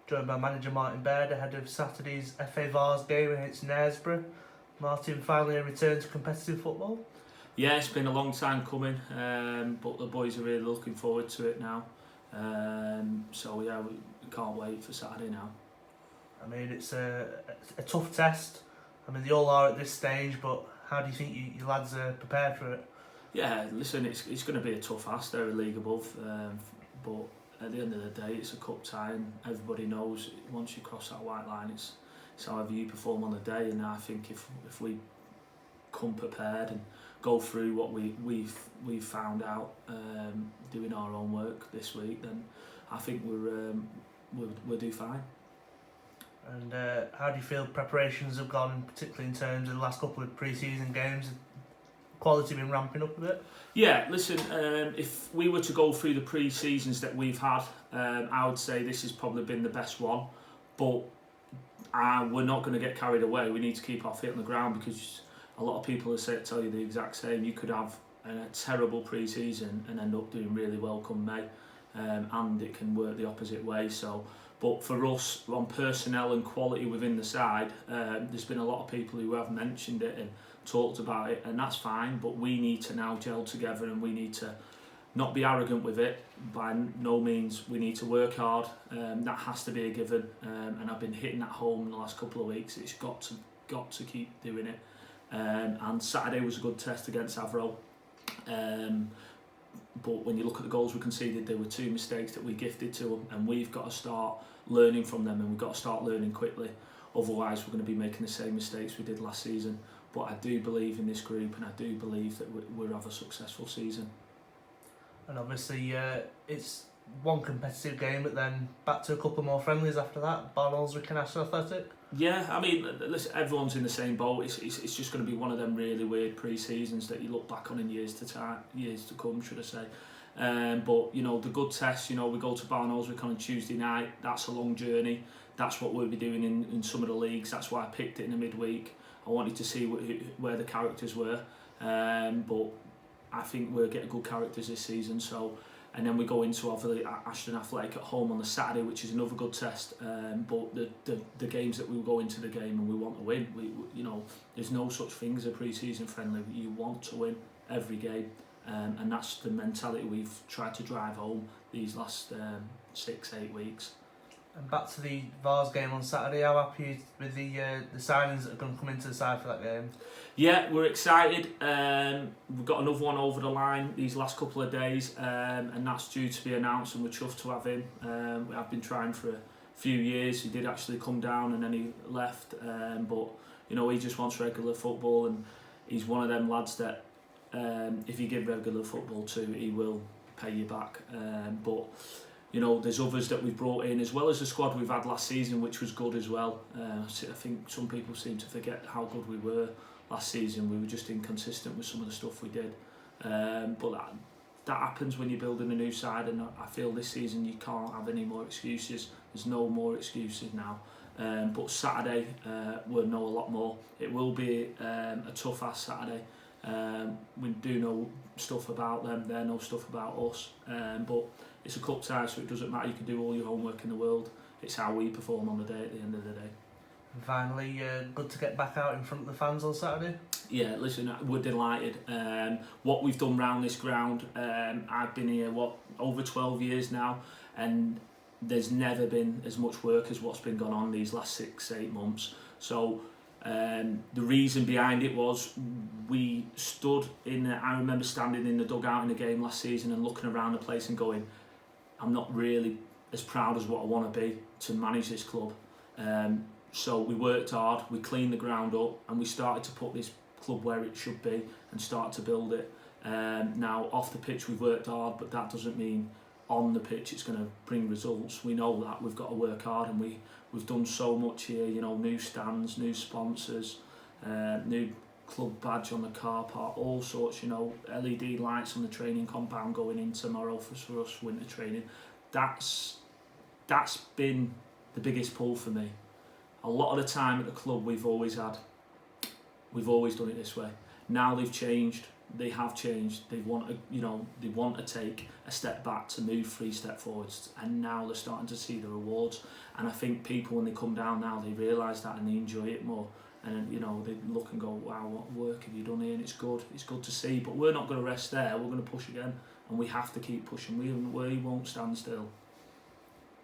joined by Manager Martin Baird ahead of Saturday's FA Vase game against Knaresborough. Martin, finally a return to competitive football? Yeah, it's been a long time coming, but the boys are really looking forward to it now. So yeah, we can't wait for Saturday now. I mean, it's a tough test. I mean, they all are at this stage, but how do you think you lads are prepared for it? Yeah, listen, it's going to be a tough ask. They're a league above, but at the end of the day, it's a cup tie, and everybody knows once you cross that white line, it's however you perform on the day. And I think if we come prepared and go through what we've found out doing our own work this week, then I think we'll do fine. And how do you feel preparations have gone, particularly in terms of the last couple of pre-season games? Quality been ramping up a bit? Yeah, listen, if we were to go through the pre-seasons that we've had, I would say this has probably been the best one, but we're not going to get carried away. We need to keep our feet on the ground, because a lot of people will tell you the exact same. You could have a terrible pre-season and end up doing really well come May, and it can work the opposite way. But for us, on personnel and quality within the side, there's been a lot of people who have mentioned it and talked about it, and that's fine, but we need to now gel together, and we need to not be arrogant with it. By no means, we need to work hard. That has to be a given, and I've been hitting that home in the last couple of weeks. It's got to keep doing it. And Saturday was a good test against Avro. But when you look at the goals we conceded, there were two mistakes that we gifted to them, and we've got to start learning from them, and we've got to start learning quickly. Otherwise, we're going to be making the same mistakes we did last season. But I do believe in this group, and I do believe that we'll have a successful season. And obviously, it's one competitive game, but then back to a couple more friendlies after that. Barnoldswick and Ashton Athletic. Yeah, I mean, listen, everyone's in the same boat. It's just going to be one of them really weird pre-seasons that you look back on in years to come, should I say. But you know, the good tests. You know, we go to Barnoldswick on a Tuesday night. That's a long journey. That's what we'll be doing in some of the leagues. That's why I picked it in the midweek. I wanted to see where the characters were, but I think we'll get good characters this season. So. And then we go into obviously Ashton Athletic at home on the Saturday, which is another good test. But the games that we will go into the game and we want to win. You know, there's no such thing as a pre-season friendly. You want to win every game, and that's the mentality we've tried to drive home these last 6-8 weeks. And back to the Vase game on Saturday. How happy are you with the signings that are going to come into the side for that game? Yeah, we're excited. We've got another one over the line these last couple of days, and that's due to be announced, and we're chuffed to have him. We have been trying for a few years. He did actually come down and then he left, but you know, he just wants regular football, and he's one of them lads that if you give regular football to, he will pay you back. But you know, there's others that we've brought in, as well as the squad we've had last season, which was good as well. I think some people seem to forget how good we were last season. We were just inconsistent with some of the stuff we did. But that happens when you're building a new side, and I feel this season you can't have any more excuses. There's no more excuses now. But Saturday, we'll know a lot more. It will be a tough-ass Saturday. We do know stuff about them, they know stuff about us. But it's a cup tie, so it doesn't matter. You can do all your homework in the world. It's how we perform on the day at the end of the day. And finally, good to get back out in front of the fans on Saturday? Yeah, listen, we're delighted. What we've done round this ground, I've been here, over 12 years now, and there's never been as much work as what's been going on these last 6-8 months. So the reason behind it was we stood I remember standing in the dugout in the game last season and looking around the place and going, I'm not really as proud as what I want to be to manage this club. So we worked hard, we cleaned the ground up, and we started to put this club where it should be and start to build it. Now, off the pitch we've worked hard, but that doesn't mean on the pitch it's going to bring results. We know that we've got to work hard, and we've done so much here. You know, new stands, new sponsors, new club badge on the car park, all sorts. You know, LED lights on the training compound going in tomorrow for us winter training. That's been the biggest pull for me. A lot of the time at the club we've always done it this way. Now they've changed. they have changed. They want to take a step back to move 3 steps forwards, and now they're starting to see the rewards. And I think people, when they come down now, they realise that and they enjoy it more. And they look and go, wow, what work have you done here? And it's good to see. But we're not going to rest there. We're going to push again, and we have to keep pushing. We won't stand still.